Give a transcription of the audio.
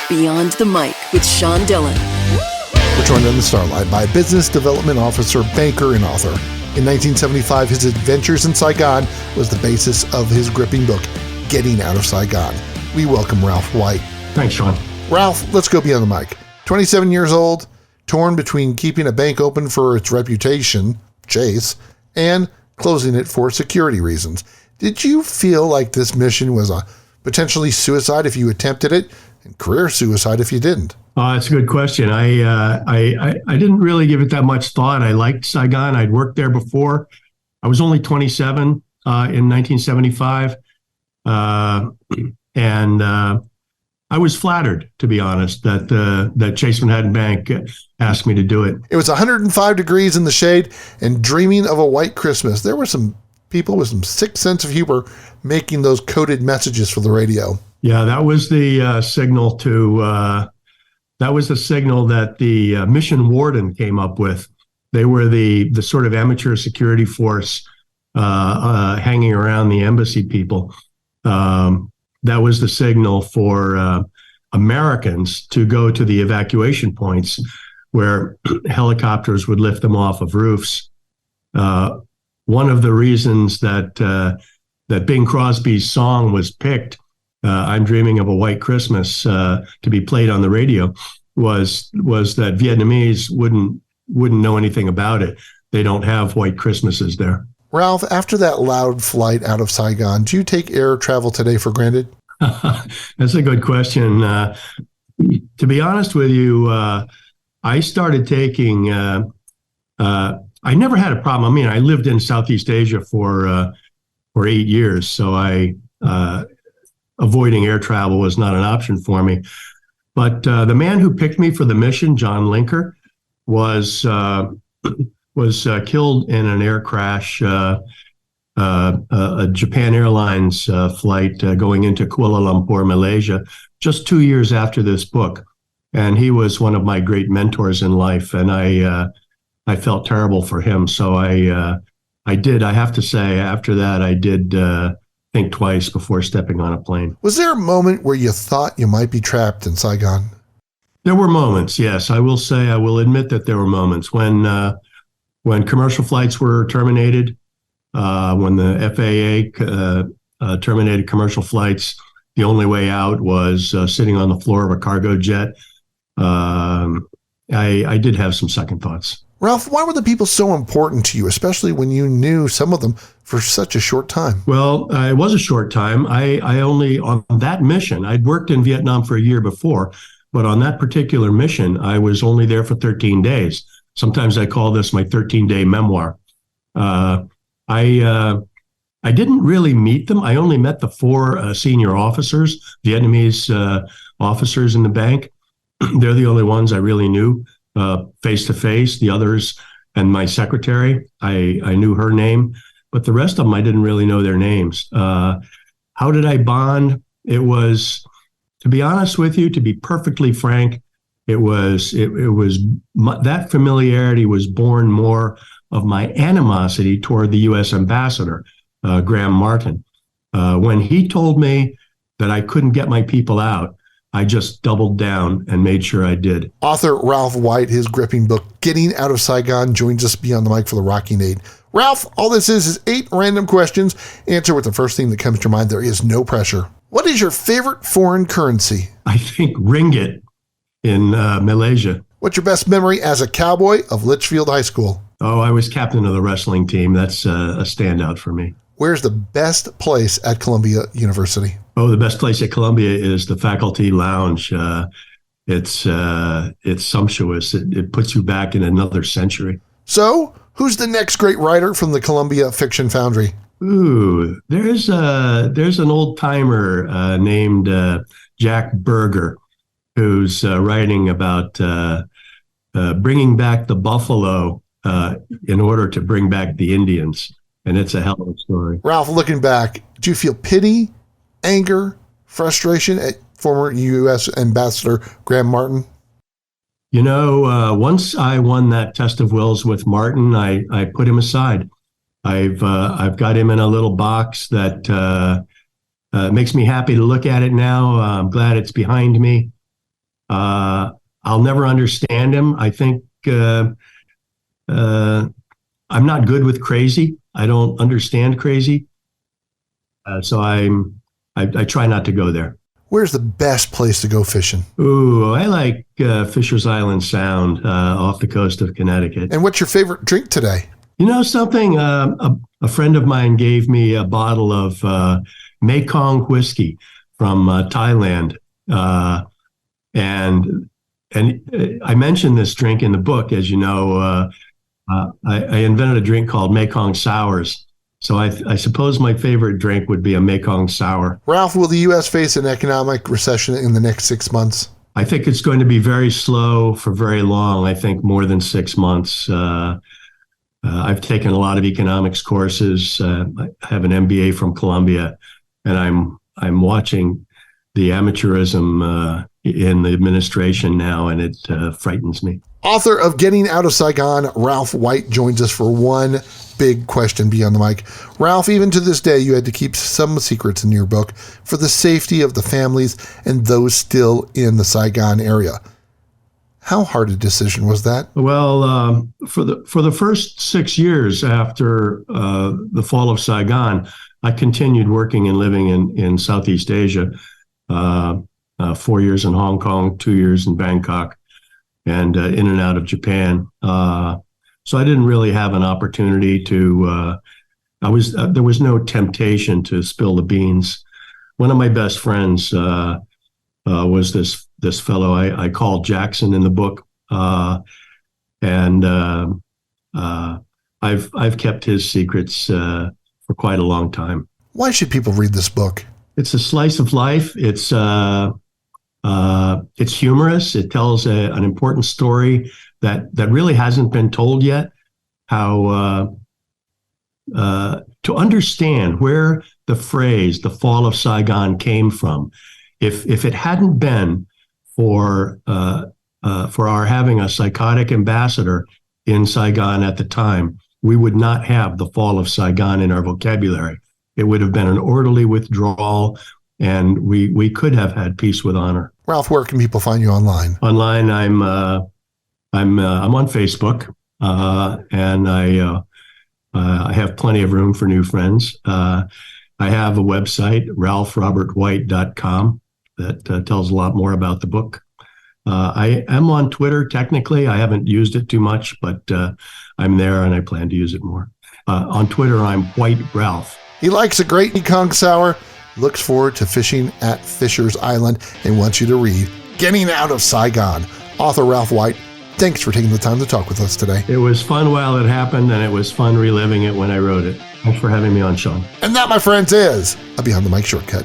Beyond the Mic with Sean Dillon. We're joined on the Starline by business development officer, banker, and author. In 1975, his adventures in Saigon was the basis of his gripping book, Getting Out of Saigon. We welcome Ralph White. Thanks, Sean. Ralph, let's go beyond the mic. 27 years old, torn between keeping a bank open for its reputation, Chase, and closing it for security reasons. Did you feel like this mission was a potentially suicide if you attempted it, and career suicide if you didn't? That's a good question. I didn't really give it that much thought. I liked Saigon. I'd worked there before. I was only 27 in 1975. And I was flattered, to be honest, that Chase Manhattan Bank asked me to do it. It was 105 degrees in the shade and dreaming of a white Christmas. There were some people with some sick sense of humor making those coded messages for the radio. Yeah, that was the signal that the mission warden came up with. They were the sort of amateur security force hanging around the embassy people. That was the signal for Americans to go to the evacuation points where helicopters would lift them off of roofs. One of the reasons that Bing Crosby's song was picked, I'm Dreaming of a White Christmas, to be played on the radio, was that Vietnamese wouldn't know anything about it. They don't have white Christmases there. Ralph, after that loud flight out of Saigon, do you take air travel today for granted? That's a good question. To be honest with you, I started taking, I never had a problem. I mean, I lived in Southeast Asia for 8 years, so avoiding air travel was not an option for me. But the man who picked me for the mission, John Linker, was killed in an air crash, a Japan Airlines flight going into Kuala Lumpur, Malaysia, just 2 years after this book. And he was one of my great mentors in life, and I felt terrible for him. So I have to say, after that, I did think twice before stepping on a plane. Was there a moment where you thought you might be trapped in Saigon? There were moments, yes. I will admit that there were moments when commercial flights were terminated, when the FAA terminated commercial flights. The only way out was sitting on the floor of a cargo jet. I did have some second thoughts. Ralph, why were the people so important to you, especially when you knew some of them for such a short time? Well, it was a short time. I only, on that mission, I'd worked in Vietnam for a year before, but on that particular mission, I was only there for 13 days. Sometimes I call this my 13-day memoir. I didn't really meet them. I only met the four senior officers, Vietnamese officers in the bank. They're the only ones I really knew face to face. The others and my secretary, I knew her name, but the rest of them, I didn't really know their names. How did I bond? It was, to be honest with you, to be perfectly frank, that familiarity was born more of my animosity toward the U.S. ambassador, Graham Martin. When he told me that I couldn't get my people out, I just doubled down and made sure I did. Author Ralph White, his gripping book, Getting Out of Saigon, joins us beyond the mic for the Rocking Aid. Ralph, all this is 8 random questions. Answer with the first thing that comes to your mind. There is no pressure. What is your favorite foreign currency? I think ringgit in Malaysia. What's your best memory as a cowboy of Litchfield High School? Oh, I was captain of the wrestling team. That's a standout for me. Where's the best place at Columbia University? Oh, the best place at Columbia is the faculty lounge. It's sumptuous. It puts you back in another century. So, who's the next great writer from the Columbia Fiction Foundry? Ooh, there's an old timer named Jack Berger, who's writing about bringing back the buffalo in order to bring back the Indians. And it's a hell of a story. Ralph, looking back, do you feel pity, anger, frustration at former U.S. Ambassador Graham Martin? You know, once I won that test of wills with Martin, I put him aside. I've got him in a little box that makes me happy to look at it now. I'm glad it's behind me. I'll never understand him. I think I'm not good with crazy. I don't understand crazy. So I try not to go there. Where's the best place to go fishing? Ooh, I like Fisher's Island Sound off the coast of Connecticut. And what's your favorite drink today? You know something? A friend of mine gave me a bottle of Mekong whiskey from Thailand, and I mentioned this drink in the book. As you know, I invented a drink called Mekong Sours. So I suppose my favorite drink would be a Mekong Sour. Ralph, will the U.S. face an economic recession in the next 6 months? I think it's going to be very slow for very long. I think more than 6 months. I've taken a lot of economics courses. I have an MBA from Columbia, and I'm watching the amateurism in the administration now, and it frightens me. Author of Getting Out of Saigon, Ralph White, joins us for one big question beyond the mic. Ralph, even to this day, you had to keep some secrets in your book for the safety of the families and those still in the Saigon area. How hard a decision was that? Well, for the first 6 years after the fall of Saigon, I continued working and living in Southeast Asia. 4 years in Hong Kong, 2 years in Bangkok, and in and out of Japan. So I didn't really have an opportunity to. There was no temptation to spill the beans. One of my best friends was this fellow I called Jackson in the book, and I've kept his secrets for quite a long time. Why should people read this book? It's a slice of life. It's humorous. It tells an important story that really hasn't been told yet. How to understand where the phrase "the fall of Saigon" came from. If it hadn't been for our having a psychotic ambassador in Saigon at the time, we would not have the fall of Saigon in our vocabulary. It would have been an orderly withdrawal, and we could have had peace with honor. Ralph, where can people find you online? Online, I'm on Facebook, and I have plenty of room for new friends. I have a website, ralphrobertwhite.com, that tells a lot more about the book. I am on Twitter, technically. I haven't used it too much, but I'm there, and I plan to use it more. On Twitter, I'm White Ralph. He likes a great Mekong sour, looks forward to fishing at Fisher's Island, and wants you to read Getting Out of Saigon. Author Ralph White, thanks for taking the time to talk with us today. It was fun while it happened, and it was fun reliving it when I wrote it. Thanks for having me on, Sean. And that, my friends, is a Beyond the Mic shortcut.